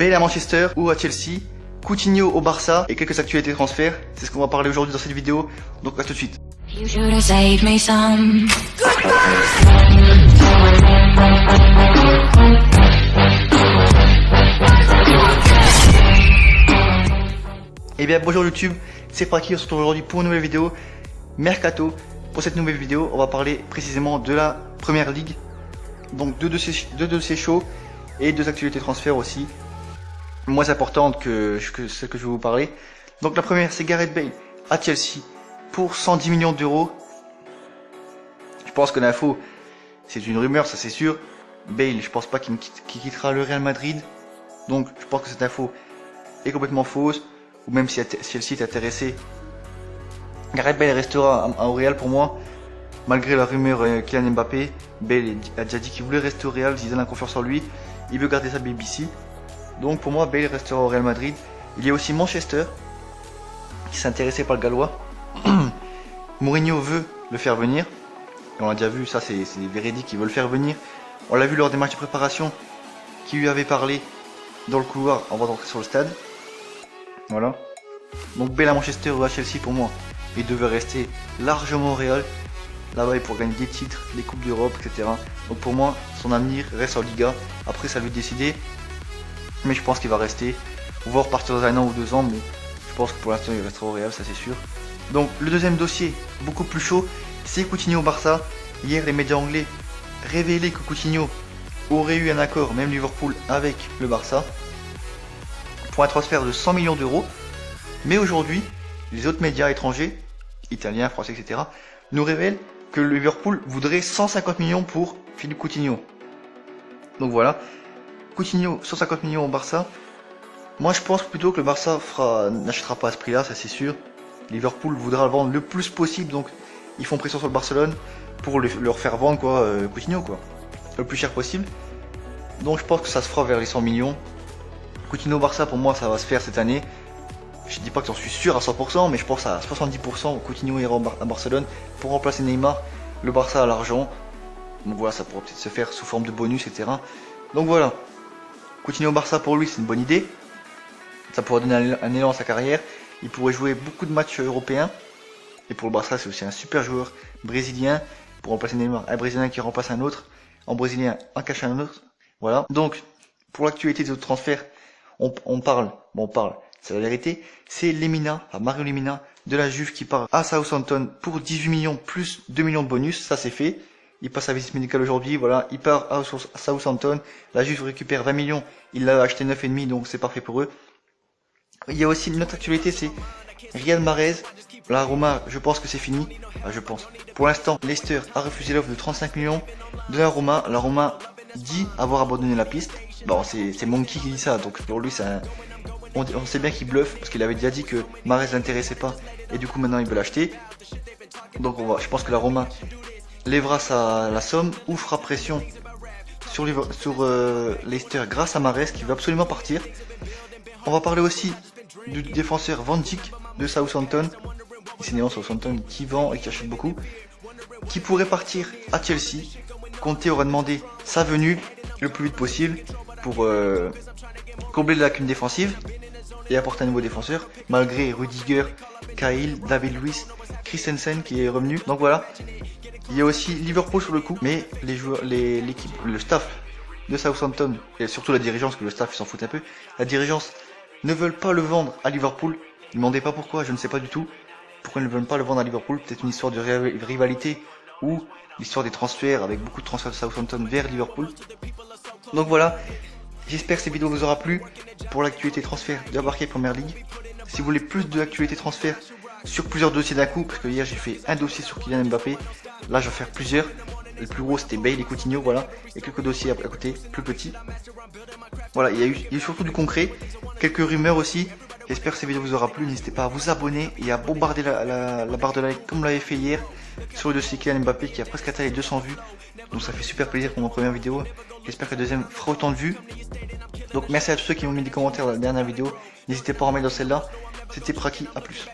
Bale à Manchester ou à Chelsea, Coutinho au Barça et quelques actualités de transfert. C'est ce qu'on va parler aujourd'hui dans cette vidéo, donc à tout de suite. You should have saved me some. Et bien bonjour YouTube, c'est Praki, on se retrouve aujourd'hui pour une nouvelle vidéo Mercato. Pour cette nouvelle vidéo, on va parler précisément de la Première Ligue. Donc deux dossiers chauds et deux actualités de transfert aussi, moins importantes que celles que je vais vous parler. Donc la première, c'est Gareth Bale à Chelsea pour 110 millions d'euros. Je pense que l'info, c'est une rumeur, ça c'est sûr. Bale, je pense pas qu'il quittera le Real Madrid. Donc je pense que cette info est complètement fausse. Ou même si Chelsea est intéressé, Gareth Bale restera au Real pour moi. Malgré la rumeur Kylian Mbappé, Bale a déjà dit qu'il voulait rester au Real, Zidane a confiance en lui, il veut garder sa BBC. Donc pour moi, Bale restera au Real Madrid. Il y a aussi Manchester qui s'est intéressé par le Gallois. Mourinho veut le faire venir. Et on l'a déjà vu, ça c'est véridique, il veut le faire venir. On l'a vu lors des matchs de préparation qui lui avait parlé dans le couloir avant d'entrer sur le stade. Voilà. Donc Bale à Manchester ou à Chelsea pour moi, il devait rester largement au Real. Là-bas il pourrait gagner des titres, les coupes d'Europe, etc. Donc pour moi, son avenir reste en Liga. Après ça lui est décidé. Mais je pense qu'il va rester. On va repartir dans un an ou 2 ans, mais je pense que pour l'instant il restera au Real, ça c'est sûr. Donc le deuxième dossier, beaucoup plus chaud, c'est Coutinho au Barça. Hier les médias anglais révélaient que Coutinho aurait eu un accord, même Liverpool, avec le Barça, pour un transfert de 100 millions d'euros. Mais aujourd'hui, les autres médias étrangers, italiens, français, etc., nous révèlent que le Liverpool voudrait 150 millions pour Philippe Coutinho. Donc voilà, Coutinho 150 millions au Barça. Moi je pense plutôt que le Barça n'achètera pas à ce prix-là, ça c'est sûr. Liverpool voudra le vendre le plus possible, donc ils font pression sur le Barcelone pour leur faire vendre Coutinho le plus cher possible. Donc je pense que ça se fera vers les 100 millions. Coutinho au Barça, pour moi ça va se faire cette année. Je dis pas que j'en suis sûr à 100%, mais je pense à 70%. Coutinho ira à Barcelone pour remplacer Neymar. Le Barça a l'argent, donc voilà, ça pourra peut-être se faire sous forme de bonus, etc. Donc voilà, Coutinho au Barça pour lui c'est une bonne idée. Ça pourrait donner un élan à sa carrière. Il pourrait jouer beaucoup de matchs européens. Et pour le Barça c'est aussi un super joueur brésilien. Pour remplacer Neymar, un brésilien qui remplace un autre. En brésilien, un cache un autre. Voilà. Donc pour l'actualité des autres transferts, on parle, c'est la vérité, c'est Lemina, Mario Lemina de la Juve qui part à Southampton pour 18 millions plus 2 millions de bonus, ça c'est fait. Il passe sa visite médicale aujourd'hui, voilà, il part à Southampton, la Juve récupère 20 millions, il l'a acheté 9,5 donc c'est parfait pour eux. Il y a aussi une autre actualité, c'est Riyad Mahrez, la Roma, je pense que c'est fini, je pense. Pour l'instant, Leicester a refusé l'offre de 35 millions de la Roma dit avoir abandonné la piste. Bon, c'est Monkey qui dit ça, donc pour lui on sait bien qu'il bluffe parce qu'il avait déjà dit que Mahrez l'intéressait pas et du coup maintenant il veut l'acheter. Donc je pense que la Roma lèvera la somme ou fera pression sur Leicester grâce à Mahrez qui veut absolument partir. On va parler aussi du défenseur Van Dijk de Southampton. Il s'est né en Southampton, qui vend et qui achète beaucoup, qui pourrait partir à Chelsea. Conte aura demandé sa venue le plus vite possible pour combler les lacunes défensives et apporter un nouveau défenseur, malgré Rudiger, Cahill, David Luiz, Christensen qui est revenu. Donc voilà, il y a aussi Liverpool sur le coup, mais les joueurs, l'équipe, le staff de Southampton et surtout la dirigeance, que le staff s'en fout un peu, la dirigeance ne veulent pas le vendre à Liverpool. Ne demandez pas pourquoi, je ne sais pas du tout pourquoi ils ne veulent pas le vendre à Liverpool. Peut-être une histoire de rivalité ou l'histoire des transferts, avec beaucoup de transferts de Southampton vers Liverpool. Donc voilà, j'espère que cette vidéo vous aura plu pour l'actualité transfert de la Barca Première Ligue. Si vous voulez plus de l'actualité transfert sur plusieurs dossiers d'un coup, parce que hier j'ai fait un dossier sur Kylian Mbappé, là je vais faire plusieurs. Le plus gros c'était Bale et Coutinho, voilà, et quelques dossiers à côté, plus petits. Voilà, il y a eu surtout du concret, quelques rumeurs aussi. J'espère que cette vidéo vous aura plu, n'hésitez pas à vous abonner et à bombarder la barre de like comme vous l'avez fait hier sur le dossier Kylian Mbappé qui a presque atteint les 200 vues. Donc ça fait super plaisir pour ma première vidéo. J'espère que la deuxième fera autant de vues. Donc merci à tous ceux qui m'ont mis des commentaires dans la dernière vidéo. N'hésitez pas à en mettre dans celle-là. C'était Praki, à plus.